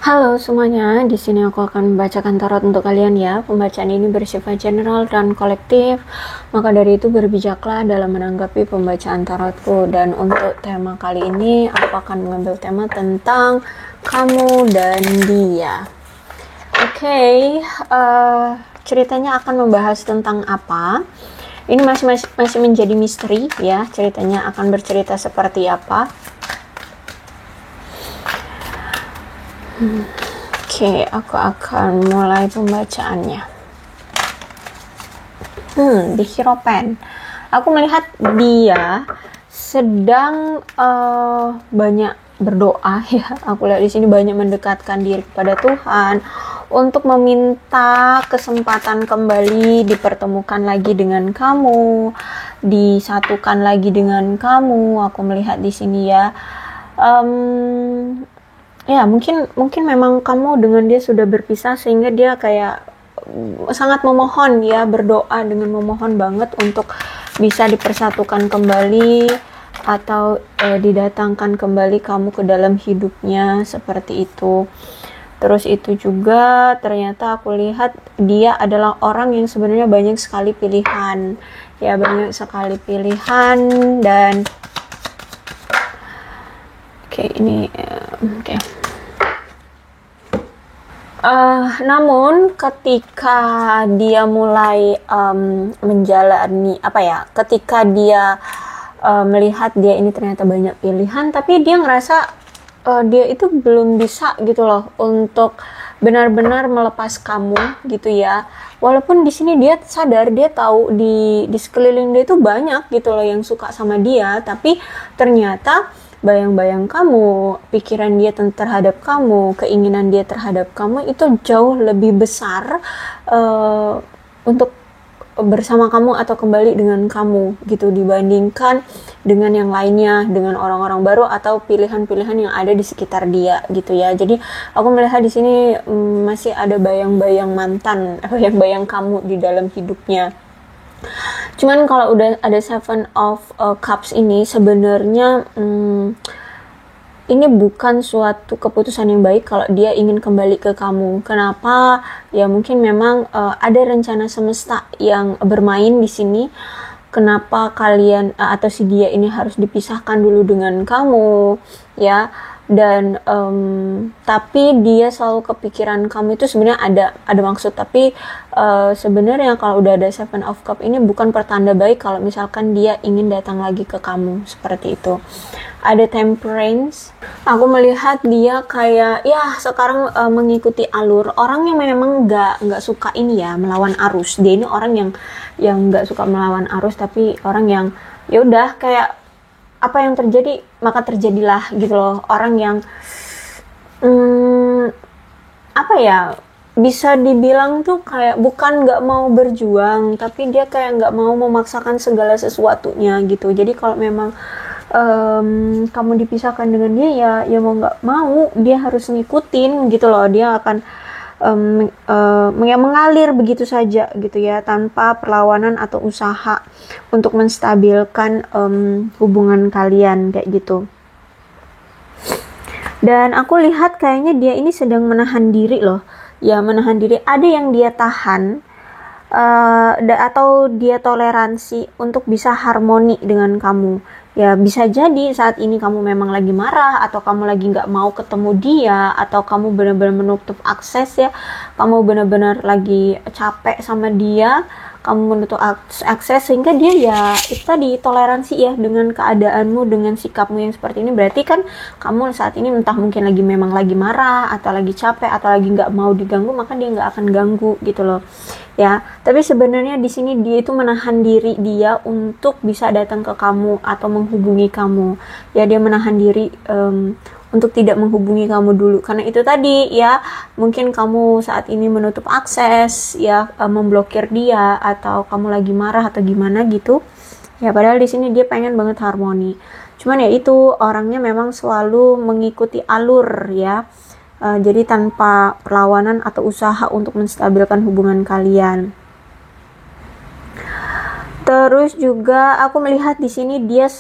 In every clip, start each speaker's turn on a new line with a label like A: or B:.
A: Halo semuanya, di sini aku akan membacakan tarot untuk kalian ya. Pembacaan ini bersifat general dan kolektif, maka dari itu berbijaklah dalam menanggapi pembacaan tarotku. Dan untuk tema kali ini, aku akan mengambil tema tentang kamu dan dia. Oke, ceritanya akan membahas tentang apa? Ini masih menjadi misteri ya. Ceritanya akan bercerita seperti apa? Oke, aku akan mulai pembacaannya. Di Hierophant, aku melihat dia sedang banyak berdoa ya. Aku lihat di sini banyak mendekatkan diri kepada Tuhan untuk meminta kesempatan kembali dipertemukan lagi dengan kamu, disatukan lagi dengan kamu. Aku melihat di sini ya. Ya mungkin memang kamu dengan dia sudah berpisah sehingga dia kayak sangat memohon ya, berdoa dengan memohon banget untuk bisa dipersatukan kembali atau didatangkan kembali kamu ke dalam hidupnya, seperti itu. Terus itu juga ternyata aku lihat dia adalah orang yang sebenarnya banyak sekali pilihan ya, banyak sekali pilihan. Dan namun ketika dia mulai menjalani ketika dia melihat dia ini ternyata banyak pilihan, tapi dia ngerasa dia itu belum bisa gitu loh untuk benar-benar melepas kamu gitu ya. Walaupun di sini dia sadar, dia tahu di sekeliling dia itu banyak gitu loh yang suka sama dia, tapi ternyata bayang-bayang kamu, pikiran dia terhadap kamu, keinginan dia terhadap kamu itu jauh lebih besar untuk bersama kamu atau kembali dengan kamu gitu, dibandingkan dengan yang lainnya, dengan orang-orang baru atau pilihan-pilihan yang ada di sekitar dia gitu ya. Jadi aku melihat di sini masih ada bayang-bayang mantan, bayang-bayang kamu di dalam hidupnya. Cuman kalau udah ada Seven of Cups ini sebenarnya ini bukan suatu keputusan yang baik kalau dia ingin kembali ke kamu. Kenapa? Ya mungkin memang ada rencana semesta yang bermain di sini. Kenapa kalian atau si dia ini harus dipisahkan dulu dengan kamu ya. Dan tapi dia selalu kepikiran kamu itu sebenarnya ada maksud, tapi sebenarnya kalau udah ada Seven of Cup ini bukan pertanda baik kalau misalkan dia ingin datang lagi ke kamu, seperti itu. Ada Temperance, aku melihat dia kayak ya sekarang mengikuti alur orang yang memang nggak suka ini ya, melawan arus. Dia ini orang yang nggak suka melawan arus, tapi orang yang ya udah kayak apa yang terjadi maka terjadilah gitu loh. Orang yang bisa dibilang tuh kayak bukan nggak mau berjuang, tapi dia kayak nggak mau memaksakan segala sesuatunya gitu. Jadi kalau memang kamu dipisahkan dengan dia ya mau nggak mau dia harus ngikutin gitu loh. Dia akan mengalir begitu saja gitu ya, tanpa perlawanan atau usaha untuk menstabilkan hubungan kalian kayak gitu. Dan aku lihat kayaknya dia ini sedang menahan diri loh ya, menahan diri. Ada yang dia tahan atau dia toleransi untuk bisa harmoni dengan kamu ya. Bisa jadi saat ini kamu memang lagi marah, atau kamu lagi nggak mau ketemu dia, atau kamu benar-benar menutup akses ya, kamu benar-benar lagi capek sama dia, kamu menutup akses sehingga dia ya itu tadi toleransi ya dengan keadaanmu, dengan sikapmu yang seperti ini. Berarti kan kamu saat ini entah mungkin memang lagi marah, atau lagi capek, atau lagi nggak mau diganggu, maka dia nggak akan ganggu gitu loh ya. Tapi sebenarnya di sini dia itu menahan diri dia untuk bisa datang ke kamu atau menghubungi kamu ya. Dia menahan diri untuk tidak menghubungi kamu dulu karena itu tadi ya, mungkin kamu saat ini menutup akses ya, memblokir dia, atau kamu lagi marah atau gimana gitu ya. Padahal di sini dia pengen banget harmoni, cuman ya itu orangnya memang selalu mengikuti alur ya. Jadi tanpa perlawanan atau usaha untuk menstabilkan hubungan kalian. Terus juga aku melihat di sini dia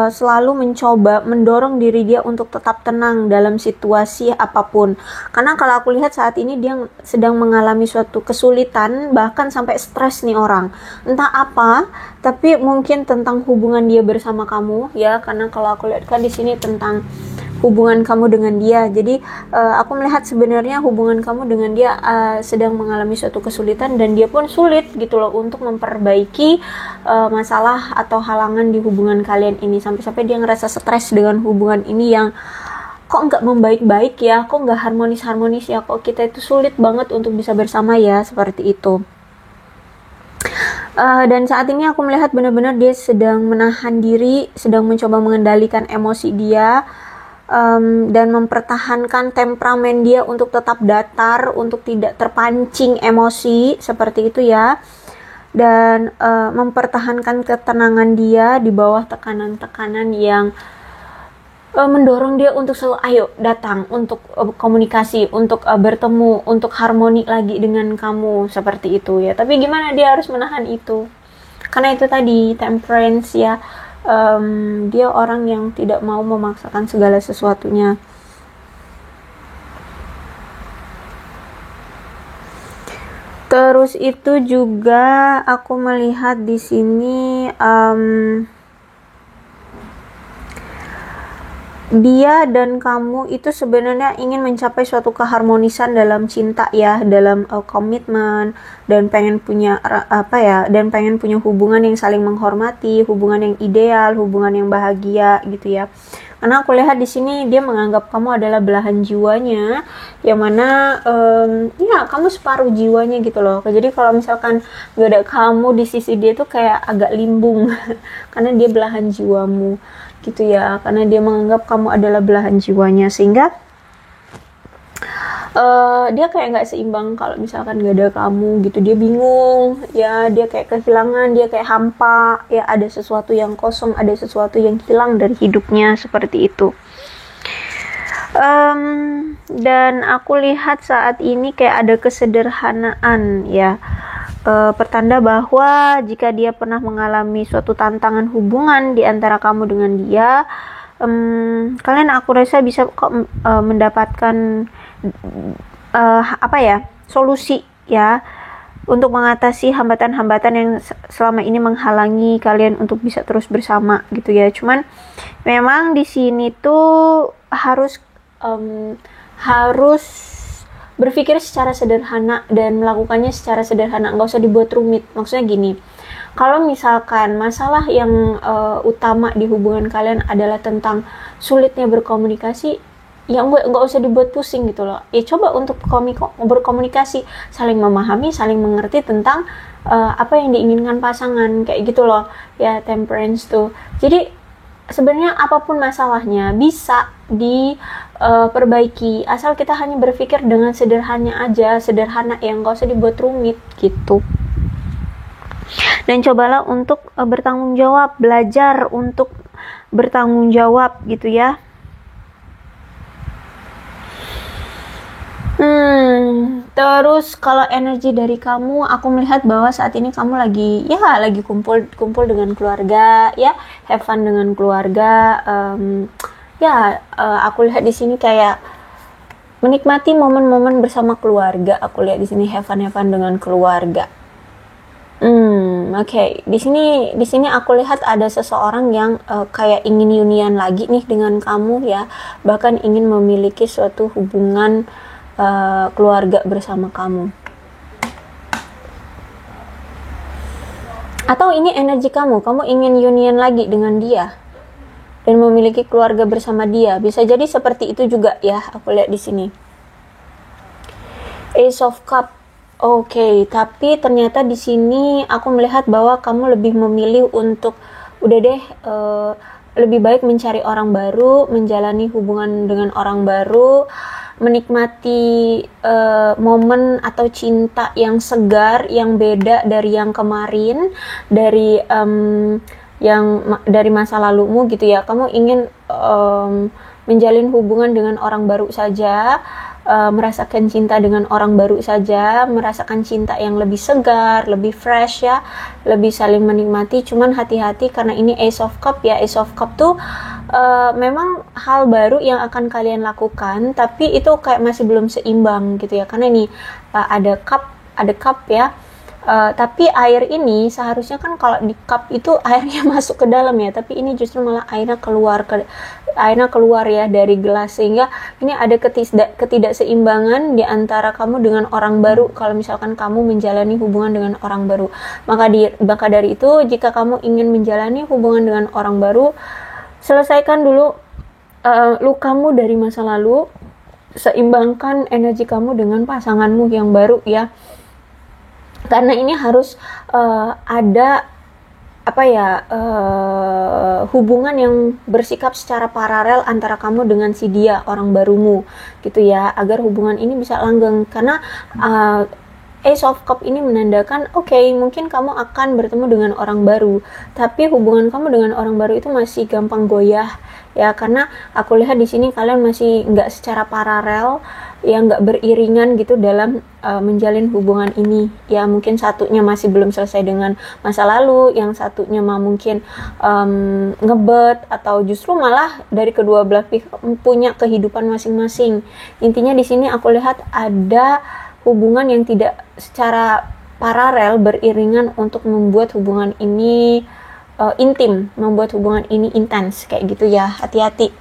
A: selalu mencoba mendorong diri dia untuk tetap tenang dalam situasi apapun. Karena kalau aku lihat saat ini dia sedang mengalami suatu kesulitan, bahkan sampai stres nih orang. Entah apa, tapi mungkin tentang hubungan dia bersama kamu ya. Karena kalau aku lihat kan di sini tentang hubungan kamu dengan dia. Jadi aku melihat sebenarnya hubungan kamu dengan dia sedang mengalami suatu kesulitan, dan dia pun sulit gitu loh untuk memperbaiki masalah atau halangan di hubungan kalian ini, sampai-sampai dia ngerasa stres dengan hubungan ini yang kok nggak membaik-baik ya, kok nggak harmonis-harmonis ya, kok kita itu sulit banget untuk bisa bersama ya, seperti itu. Dan saat ini aku melihat benar-benar dia sedang menahan diri, sedang mencoba mengendalikan emosi dia, dan mempertahankan temperamen dia untuk tetap datar, untuk tidak terpancing emosi, seperti itu ya. Dan mempertahankan ketenangan dia di bawah tekanan-tekanan yang mendorong dia untuk selalu ayo datang, untuk komunikasi, untuk bertemu, untuk harmoni lagi dengan kamu, seperti itu ya. Tapi gimana dia harus menahan itu? Karena itu tadi temperance ya. Dia orang yang tidak mau memaksakan segala sesuatunya. Terus itu juga aku melihat di sini dia dan kamu itu sebenarnya ingin mencapai suatu keharmonisan dalam cinta ya, dalam komitmen, dan pengen punya dan pengen punya hubungan yang saling menghormati, hubungan yang ideal, hubungan yang bahagia gitu ya. Karena aku lihat di sini dia menganggap kamu adalah belahan jiwanya, yang mana ya kamu separuh jiwanya gitu loh. Jadi kalau misalkan gak ada kamu di sisi dia tuh kayak agak limbung karena dia belahan jiwamu gitu ya, karena dia menganggap kamu adalah belahan jiwanya, sehingga dia kayak nggak seimbang kalau misalkan nggak ada kamu gitu. Dia bingung ya, dia kayak kehilangan, dia kayak hampa ya, ada sesuatu yang kosong, ada sesuatu yang hilang dari hidupnya, seperti itu. Dan aku lihat saat ini kayak ada kesederhanaan ya, pertanda bahwa jika dia pernah mengalami suatu tantangan hubungan di antara kamu dengan dia, kalian aku rasa bisa kok mendapatkan solusi ya, untuk mengatasi hambatan-hambatan yang selama ini menghalangi kalian untuk bisa terus bersama gitu ya. Cuman memang di sini tuh harus berpikir secara sederhana dan melakukannya secara sederhana, nggak usah dibuat rumit. Maksudnya gini, kalau misalkan masalah yang utama di hubungan kalian adalah tentang sulitnya berkomunikasi, ya nggak usah dibuat pusing gitu loh. Ya coba untuk berkomunikasi, saling memahami, saling mengerti tentang apa yang diinginkan pasangan, kayak gitu loh ya, temperance tuh. Jadi sebenarnya apapun masalahnya bisa diperbaiki, asal kita hanya berpikir dengan sederhana aja, sederhana yang nggak usah dibuat rumit gitu. Dan cobalah untuk bertanggung jawab, belajar untuk bertanggung jawab gitu ya. Terus kalau energi dari kamu, aku melihat bahwa saat ini kamu lagi kumpul dengan keluarga ya, have fun dengan keluarga. Aku lihat di sini kayak menikmati momen-momen bersama keluarga. Aku lihat di sini have fun dengan keluarga. Oke. Di sini aku lihat ada seseorang yang kayak ingin unian lagi nih dengan kamu ya, bahkan ingin memiliki suatu hubungan keluarga bersama kamu. Atau ini energi kamu ingin union lagi dengan dia dan memiliki keluarga bersama dia. Bisa jadi seperti itu juga ya, aku lihat di sini. Ace of Cup. Oke, tapi ternyata di sini aku melihat bahwa kamu lebih memilih untuk lebih baik mencari orang baru, menjalani hubungan dengan orang baru, menikmati momen atau cinta yang segar, yang beda dari yang kemarin, dari masa lalumu gitu ya. Kamu ingin menjalin hubungan dengan orang baru saja, merasakan cinta dengan orang baru saja, merasakan cinta yang lebih segar, lebih fresh ya, lebih saling menikmati. Cuman hati-hati karena ini Ace of Cup ya. Ace of Cup tuh memang hal baru yang akan kalian lakukan, tapi itu kayak masih belum seimbang gitu ya, karena ini ada cup ya. Tapi air ini seharusnya kan kalau di cup itu airnya masuk ke dalam ya, tapi ini justru malah airnya keluar ya dari gelas, sehingga ini ada ketidakseimbangan di antara kamu dengan orang baru kalau misalkan kamu menjalani hubungan dengan orang baru. Maka dari itu, jika kamu ingin menjalani hubungan dengan orang baru, selesaikan dulu lukamu dari masa lalu, seimbangkan energi kamu dengan pasanganmu yang baru ya. Karena ini harus ada hubungan yang bersikap secara paralel antara kamu dengan si dia, orang barumu gitu ya, agar hubungan ini bisa langgeng. Karena Ace of Cup ini menandakan mungkin kamu akan bertemu dengan orang baru, tapi hubungan kamu dengan orang baru itu masih gampang goyah ya, karena aku lihat di sini kalian masih nggak secara paralel ya, nggak beriringan gitu dalam menjalin hubungan ini ya. Mungkin satunya masih belum selesai dengan masa lalu, yang satunya mungkin ngebet, atau justru malah dari kedua belah pihak punya kehidupan masing-masing. Intinya di sini aku lihat ada hubungan yang tidak secara paralel beriringan untuk membuat hubungan ini intim, membuat hubungan ini intens kayak gitu ya. Hati-hati.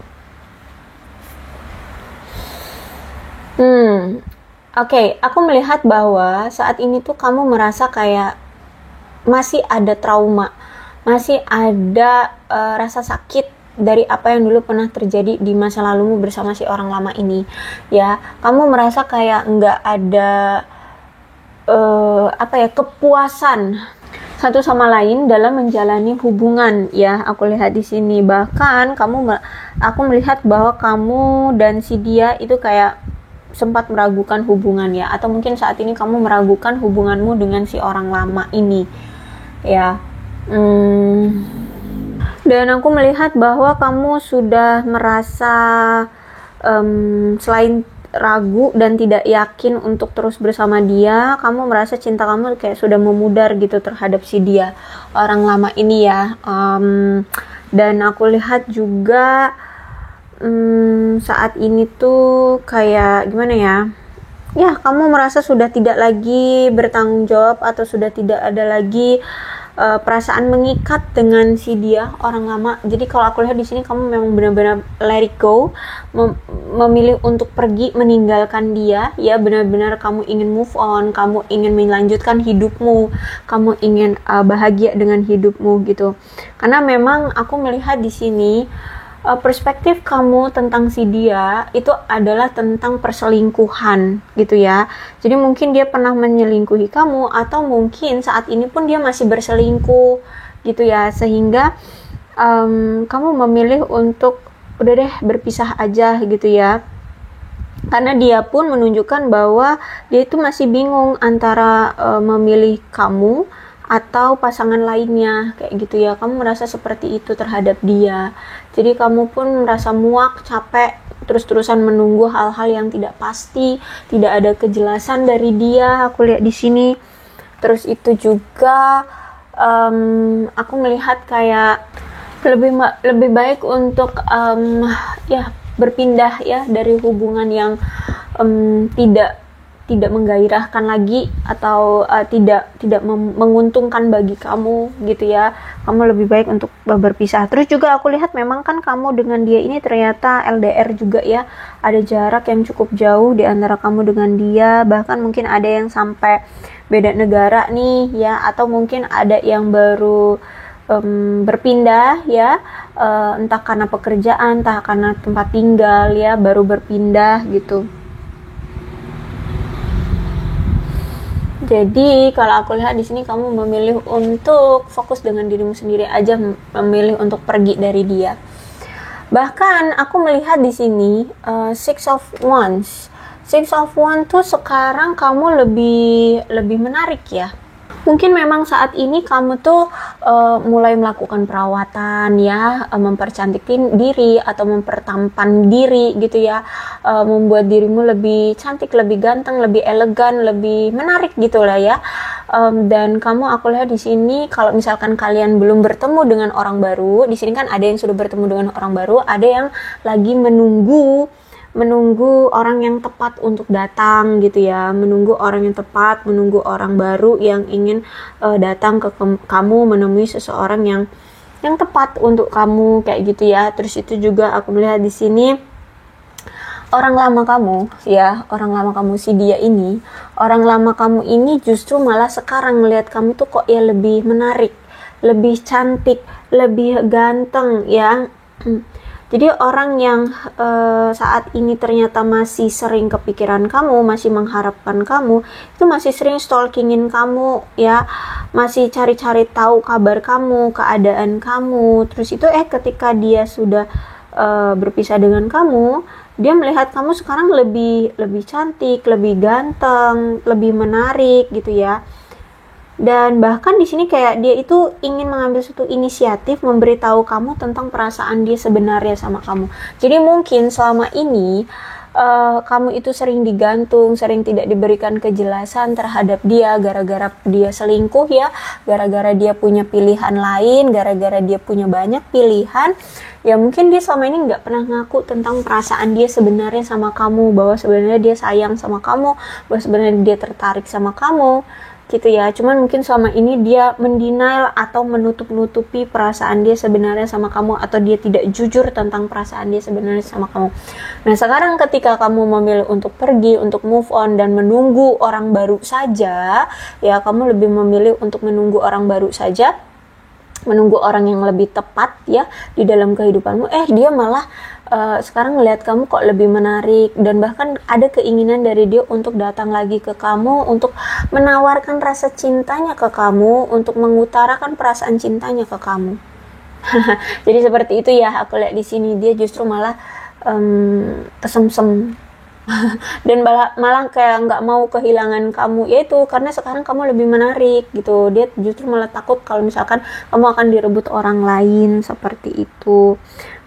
A: Aku melihat bahwa saat ini tuh kamu merasa kayak masih ada trauma, masih ada rasa sakit dari apa yang dulu pernah terjadi di masa lalumu bersama si orang lama ini ya. Kamu merasa kayak nggak ada kepuasan satu sama lain dalam menjalani hubungan ya. Aku lihat di sini, bahkan aku melihat bahwa kamu dan si dia itu kayak sempat meragukan hubungan ya, atau mungkin saat ini kamu meragukan hubunganmu dengan si orang lama ini ya. Dan aku melihat bahwa kamu sudah merasa selain ragu dan tidak yakin untuk terus bersama dia, kamu merasa cinta kamu kayak sudah memudar gitu terhadap si dia, orang lama ini ya. Dan aku lihat juga saat ini tuh kayak gimana ya, kamu merasa sudah tidak lagi bertanggung jawab, atau sudah tidak ada lagi perasaan mengikat dengan si dia, orang lama. Jadi kalau aku lihat di sini kamu memang benar-benar let it go, memilih untuk pergi meninggalkan dia ya. Benar-benar kamu ingin move on, kamu ingin melanjutkan hidupmu, kamu ingin bahagia dengan hidupmu gitu. Karena memang aku melihat di sini perspektif kamu tentang si dia itu adalah tentang perselingkuhan gitu ya. Jadi mungkin dia pernah menyelingkuhi kamu, atau mungkin saat ini pun dia masih berselingkuh gitu ya, sehingga kamu memilih untuk udah deh berpisah aja gitu ya. Karena dia pun menunjukkan bahwa dia itu masih bingung antara memilih kamu atau pasangan lainnya kayak gitu ya. Kamu merasa seperti itu terhadap dia. Jadi kamu pun merasa muak, capek, terus-terusan menunggu hal-hal yang tidak pasti, tidak ada kejelasan dari dia. Aku lihat di sini. Terus itu juga aku melihat kayak lebih baik untuk berpindah ya dari hubungan yang tidak menggairahkan lagi, atau tidak menguntungkan bagi kamu gitu ya. Kamu lebih baik untuk berpisah. Terus juga aku lihat memang kan kamu dengan dia ini ternyata LDR juga ya. Ada jarak yang cukup jauh di antara kamu dengan dia, bahkan mungkin ada yang sampai beda negara nih ya, atau mungkin ada yang baru berpindah ya, entah karena pekerjaan, entah karena tempat tinggal ya, baru berpindah gitu. Jadi kalau aku lihat di sini kamu memilih untuk fokus dengan dirimu sendiri aja, memilih untuk pergi dari dia. Bahkan aku melihat di sini Six of Wands. Six of Wands tuh sekarang kamu lebih menarik ya. Mungkin memang saat ini kamu tuh mulai melakukan perawatan ya, mempercantikin diri atau mempertampan diri gitu ya, membuat dirimu lebih cantik, lebih ganteng, lebih elegan, lebih menarik gitu lah ya. Dan kamu aku lihat di sini kalau misalkan kalian belum bertemu dengan orang baru, di sini kan ada yang sudah bertemu dengan orang baru, ada yang lagi menunggu orang yang tepat untuk datang gitu ya, menunggu orang yang tepat, menunggu orang baru yang ingin datang ke kamu, menemui seseorang yang tepat untuk kamu kayak gitu ya. Terus itu juga aku melihat di sini orang lama kamu ya, orang lama kamu si dia ini, orang lama kamu ini justru malah sekarang melihat kamu tuh kok ya lebih menarik, lebih cantik, lebih ganteng ya. Jadi orang yang saat ini ternyata masih sering kepikiran kamu, masih mengharapkan kamu, itu masih sering stalkingin kamu ya, masih cari-cari tahu kabar kamu, keadaan kamu. Terus itu ketika dia sudah berpisah dengan kamu, dia melihat kamu sekarang lebih cantik, lebih ganteng, lebih menarik gitu ya. Dan bahkan di sini kayak dia itu ingin mengambil suatu inisiatif memberitahu kamu tentang perasaan dia sebenarnya sama kamu. Jadi mungkin selama ini kamu itu sering digantung, sering tidak diberikan kejelasan terhadap dia gara-gara dia selingkuh ya, gara-gara dia punya pilihan lain, gara-gara dia punya banyak pilihan. Ya mungkin dia selama ini nggak pernah ngaku tentang perasaan dia sebenarnya sama kamu, bahwa sebenarnya dia sayang sama kamu, bahwa sebenarnya dia tertarik sama kamu gitu ya. Cuman mungkin selama ini dia mendenial atau menutup-nutupi perasaan dia sebenarnya sama kamu, atau dia tidak jujur tentang perasaan dia sebenarnya sama kamu. Nah sekarang ketika kamu memilih untuk pergi, untuk move on dan menunggu orang baru saja ya, kamu lebih memilih untuk menunggu orang baru saja, menunggu orang yang lebih tepat ya di dalam kehidupanmu. Dia malah sekarang ngelihat kamu kok lebih menarik, dan bahkan ada keinginan dari dia untuk datang lagi ke kamu, untuk menawarkan rasa cintanya ke kamu, untuk mengutarakan perasaan cintanya ke kamu. Jadi seperti itu ya, aku lihat di sini dia justru malah kesemsem dan malah kayak nggak mau kehilangan kamu, yaitu karena sekarang kamu lebih menarik gitu. Dia justru malah takut kalau misalkan kamu akan direbut orang lain seperti itu.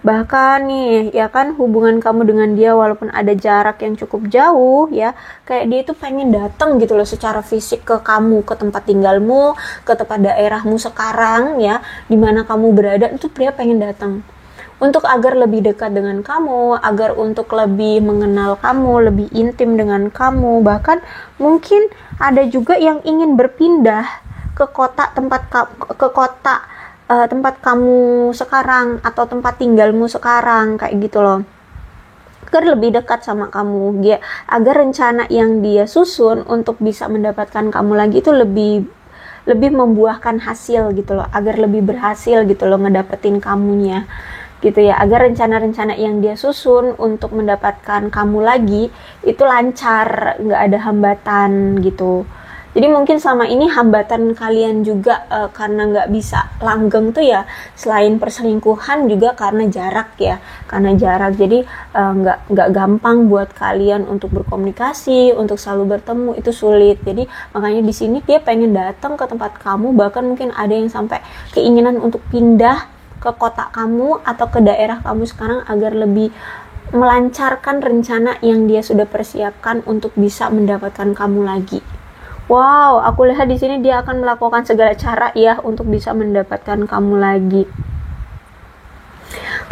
A: Bahkan nih ya kan, hubungan kamu dengan dia walaupun ada jarak yang cukup jauh ya, kayak dia itu pengen datang gitu loh secara fisik ke kamu, ke tempat tinggalmu, ke tempat daerahmu sekarang ya, dimana kamu berada, itu pria pengen datang untuk agar lebih dekat dengan kamu, agar untuk lebih mengenal kamu, lebih intim dengan kamu. Bahkan mungkin ada juga yang ingin berpindah ke kota tempat kamu sekarang atau tempat tinggalmu sekarang kayak gitu loh, agar lebih dekat sama kamu dia, agar rencana yang dia susun untuk bisa mendapatkan kamu lagi itu lebih membuahkan hasil gitu loh, agar lebih berhasil gitu loh ngedapetin kamunya gitu ya, agar rencana-rencana yang dia susun untuk mendapatkan kamu lagi itu lancar, nggak ada hambatan gitu. Jadi mungkin selama ini hambatan kalian juga karena nggak bisa langgeng tuh ya, selain perselingkuhan juga karena jarak ya, karena jarak. Jadi nggak gampang buat kalian untuk berkomunikasi, untuk selalu bertemu, itu sulit. Jadi makanya di sini dia pengen datang ke tempat kamu, bahkan mungkin ada yang sampai keinginan untuk pindah ke kota kamu atau ke daerah kamu sekarang agar lebih melancarkan rencana yang dia sudah persiapkan untuk bisa mendapatkan kamu lagi. Wow, aku lihat di sini dia akan melakukan segala cara ya untuk bisa mendapatkan kamu lagi.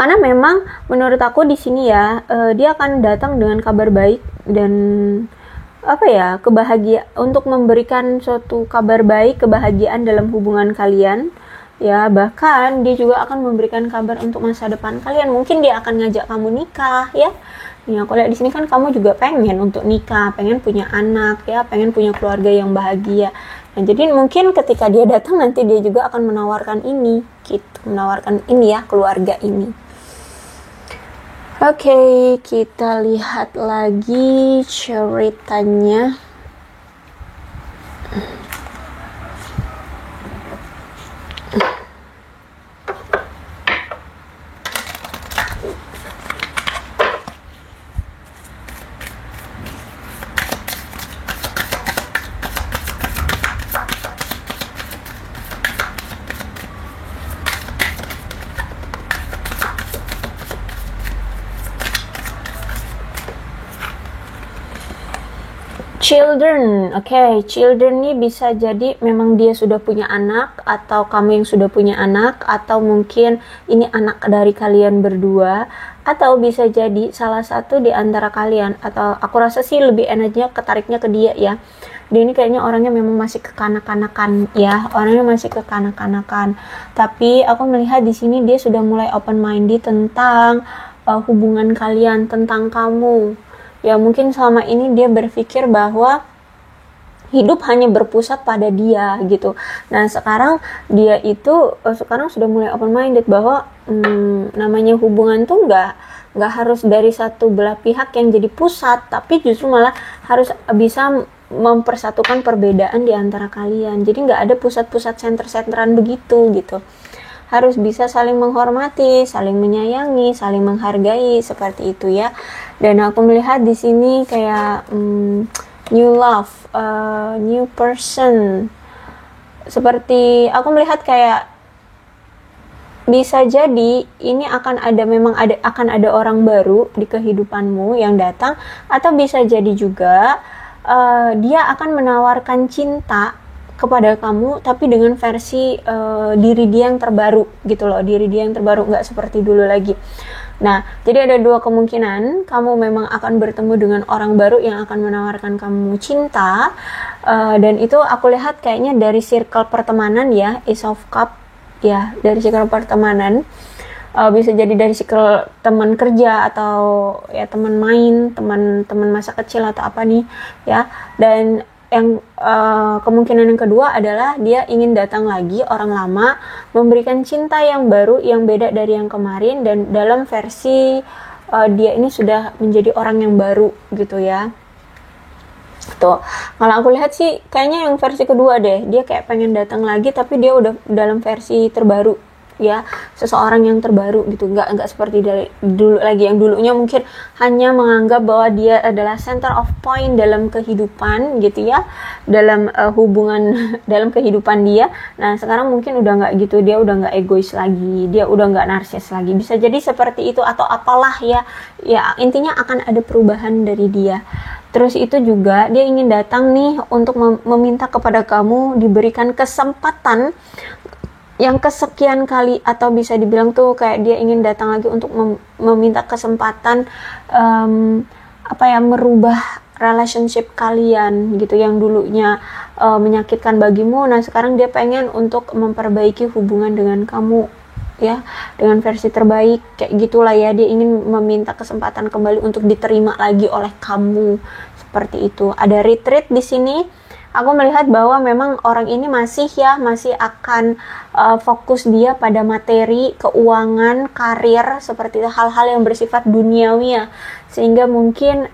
A: Karena memang menurut aku di sini ya, dia akan datang dengan kabar baik dan kebahagiaan, untuk memberikan suatu kabar baik, kebahagiaan dalam hubungan kalian. Ya, bahkan dia juga akan memberikan kabar untuk masa depan kalian. Mungkin dia akan ngajak kamu nikah ya. Nih aku lihat di sini kan kamu juga pengen untuk nikah, pengen punya anak ya, pengen punya keluarga yang bahagia. Nah, jadi mungkin ketika dia datang nanti dia juga akan menawarkan ini, gitu, menawarkan ini ya, keluarga ini. Oke, kita lihat lagi ceritanya. Children, oke, children ini bisa jadi memang dia sudah punya anak, atau kamu yang sudah punya anak, atau mungkin ini anak dari kalian berdua, atau bisa jadi salah satu di antara kalian, atau aku rasa sih lebih enaknya ketariknya ke dia ya. Dia ini kayaknya orangnya memang masih kekanak-kanakan ya, orangnya masih kekanak-kanakan. Tapi aku melihat di sini dia sudah mulai open minded tentang hubungan kalian, tentang kamu. Ya mungkin selama ini dia berpikir bahwa hidup hanya berpusat pada dia gitu. Nah sekarang dia itu sekarang sudah mulai open minded bahwa namanya hubungan tuh nggak harus dari satu belah pihak yang jadi pusat, tapi justru malah harus bisa mempersatukan perbedaan di antara kalian. Jadi nggak ada pusat-pusat center-centeran begitu gitu. Harus bisa saling menghormati, saling menyayangi, saling menghargai, seperti itu ya. Dan aku melihat di sini kayak new love, new person. Seperti aku melihat kayak bisa jadi ini akan ada orang baru di kehidupanmu yang datang, atau bisa jadi juga dia akan menawarkan cinta kepada kamu tapi dengan versi diri dia yang terbaru gitu loh, diri dia yang terbaru, nggak seperti dulu lagi. Nah jadi ada dua kemungkinan, kamu memang akan bertemu dengan orang baru yang akan menawarkan kamu cinta, dan itu aku lihat kayaknya dari circle pertemanan ya, Ace of Cup ya, dari circle pertemanan. Bisa jadi dari circle teman kerja, atau ya teman main, teman masa kecil atau apa nih ya. Dan yang kemungkinan yang kedua adalah dia ingin datang lagi, orang lama, memberikan cinta yang baru, yang beda dari yang kemarin, dan dalam versi dia ini sudah menjadi orang yang baru gitu ya. Tuh, kalau aku lihat sih kayaknya yang versi kedua deh, dia kayak pengen datang lagi tapi dia udah dalam versi terbaru ya, seseorang yang terbaru gitu, nggak seperti dari dulu lagi, yang dulunya mungkin hanya menganggap bahwa dia adalah center of point dalam kehidupan gitu ya, dalam hubungan dalam kehidupan dia. Nah sekarang mungkin udah nggak gitu, dia udah nggak egois lagi, dia udah nggak narsis lagi, bisa jadi seperti itu atau apalah ya, intinya akan ada perubahan dari dia. Terus itu juga dia ingin datang nih untuk meminta kepada kamu diberikan kesempatan yang kesekian kali, atau bisa dibilang tuh kayak dia ingin datang lagi untuk meminta kesempatan merubah relationship kalian gitu, yang dulunya menyakitkan bagimu. Nah sekarang dia pengen untuk memperbaiki hubungan dengan kamu ya, dengan versi terbaik kayak gitulah ya. Dia ingin meminta kesempatan kembali untuk diterima lagi oleh kamu, seperti itu. Ada retreat di sini. Aku melihat bahwa memang orang ini masih akan fokus dia pada materi, keuangan, karir, seperti itu, hal-hal yang bersifat duniawi ya. Sehingga mungkin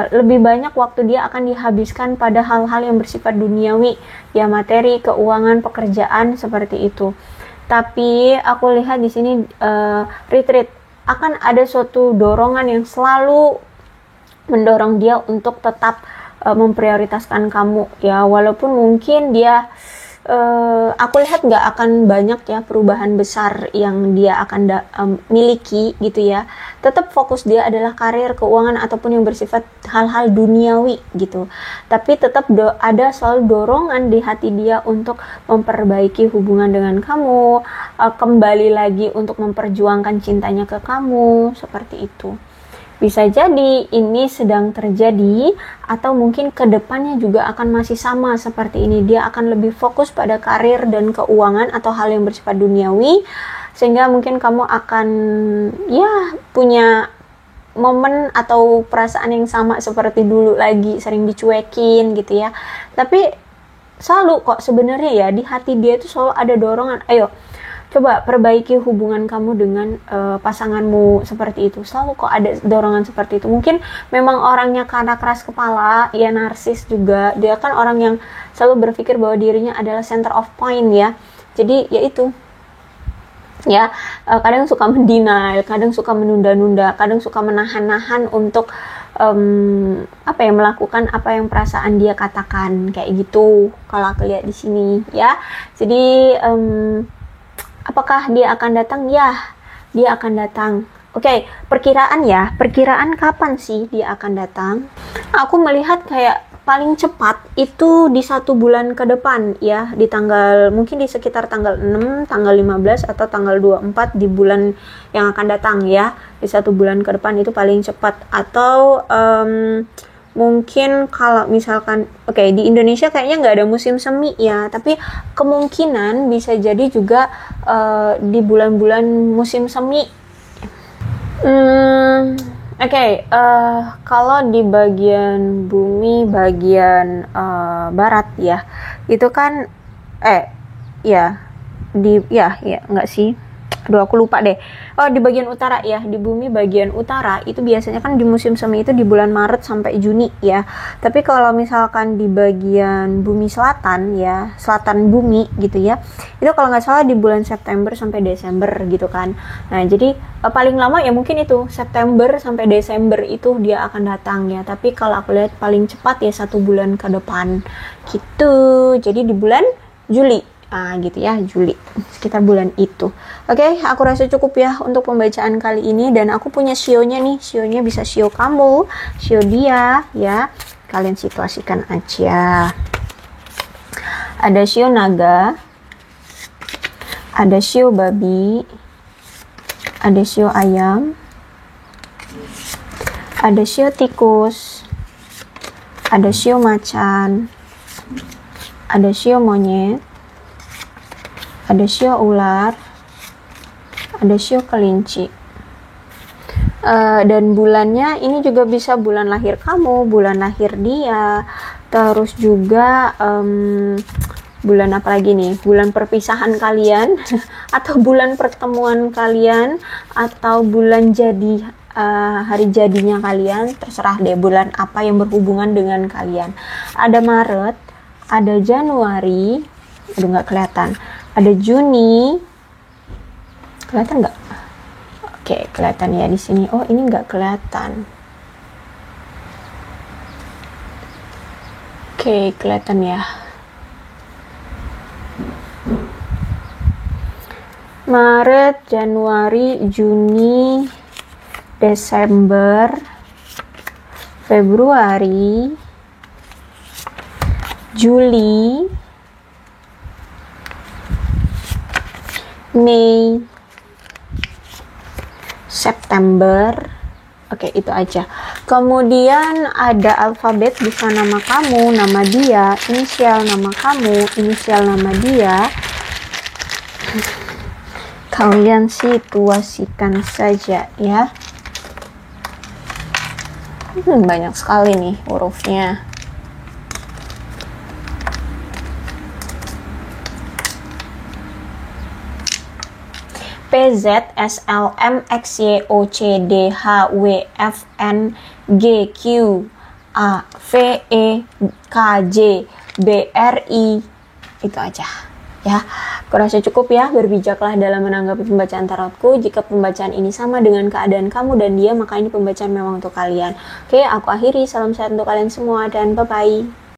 A: lebih banyak waktu dia akan dihabiskan pada hal-hal yang bersifat duniawi ya, materi, keuangan, pekerjaan, seperti itu. Tapi aku lihat di sini retreat akan ada suatu dorongan yang selalu mendorong dia untuk tetap memprioritaskan kamu ya, walaupun mungkin dia aku lihat nggak akan banyak ya perubahan besar yang dia akan miliki gitu ya. Tetap fokus dia adalah karir, keuangan, ataupun yang bersifat hal-hal duniawi gitu. Tapi tetap ada selalu dorongan di hati dia untuk memperbaiki hubungan dengan kamu, kembali lagi untuk memperjuangkan cintanya ke kamu, seperti itu. Bisa jadi ini sedang terjadi, atau mungkin kedepannya juga akan masih sama seperti ini. Dia akan lebih fokus pada karir dan keuangan atau hal yang bersifat duniawi, sehingga mungkin kamu akan ya punya momen atau perasaan yang sama seperti dulu lagi, sering dicuekin gitu ya. Tapi selalu kok sebenarnya ya di hati dia itu selalu ada dorongan, ayo coba perbaiki hubungan kamu dengan pasanganmu, seperti itu. Selalu kok ada dorongan seperti itu. Mungkin memang orangnya karena keras kepala, ya narsis juga. Dia kan orang yang selalu berpikir bahwa dirinya adalah center of point ya. Jadi ya itu. Ya, kadang suka mendenial, kadang suka menunda-nunda, kadang suka menahan-nahan untuk melakukan apa yang perasaan dia katakan, kayak gitu. Kalau aku lihat di sini ya. Jadi apakah dia akan datang? Ya, dia akan datang. Oke, perkiraan ya. Perkiraan kapan sih dia akan datang? Aku melihat kayak paling cepat itu di 1 bulan ke depan ya, di tanggal mungkin di sekitar tanggal 6, tanggal 15 atau tanggal 24 di bulan yang akan datang ya. Di 1 bulan ke depan itu paling cepat. Atau mungkin kalau misalkan di Indonesia kayaknya nggak ada musim semi ya, tapi kemungkinan bisa jadi juga di bulan-bulan musim semi. Kalau di bagian bumi bagian barat ya, itu kan ya enggak sih. Aduh, aku lupa deh. Oh, di bagian utara ya, di bumi bagian utara itu biasanya kan di musim semi itu di bulan Maret sampai Juni ya. Tapi kalau misalkan di bagian bumi selatan ya, selatan bumi gitu ya, itu kalau nggak salah di bulan September sampai Desember gitu kan. Nah, jadi paling lama ya mungkin itu September sampai Desember itu dia akan datang ya. Tapi kalau aku lihat paling cepat ya 1 bulan ke depan gitu. Jadi di bulan Juli. Gitu ya, Juli, sekitar bulan itu. Oke, aku rasa cukup ya untuk pembacaan kali ini, dan aku punya shio-nya nih. Shio-nya bisa shio kamu, shio dia ya. Kalian situasikan aja. Ada shio naga, ada shio babi, ada shio ayam, ada shio tikus, ada shio macan, ada shio monyet, ada shio ular, ada shio kelinci. Dan bulannya ini juga bisa bulan lahir kamu, bulan lahir dia, terus juga bulan apa lagi nih, bulan perpisahan kalian atau bulan pertemuan kalian, atau bulan jadi hari jadinya kalian, terserah deh bulan apa yang berhubungan dengan kalian. Ada Maret, ada Januari, aduh nggak kelihatan, ada Juni, kelihatan nggak? Oke, kelihatan ya di sini. Oh, ini nggak kelihatan. Oke, kelihatan ya. Maret, Januari, Juni, Desember, Februari, Juli, Mei, September. Oke, itu aja. Kemudian ada alfabet, bisa nama kamu, nama dia, inisial nama kamu, inisial nama dia. Kalian situasikan saja ya. Banyak sekali nih hurufnya. P, Z, S, L, M, X, Y, O, C, D, H, W, F, N, G, Q, A, V, E, K, J, B, R, I. Itu aja ya. Aku rasa cukup ya. Berbijaklah dalam menanggapi pembacaan tarotku. Jika pembacaan ini sama dengan keadaan kamu dan dia, maka ini pembacaan memang untuk kalian. Oke, aku akhiri. Salam sehat untuk kalian semua dan bye-bye.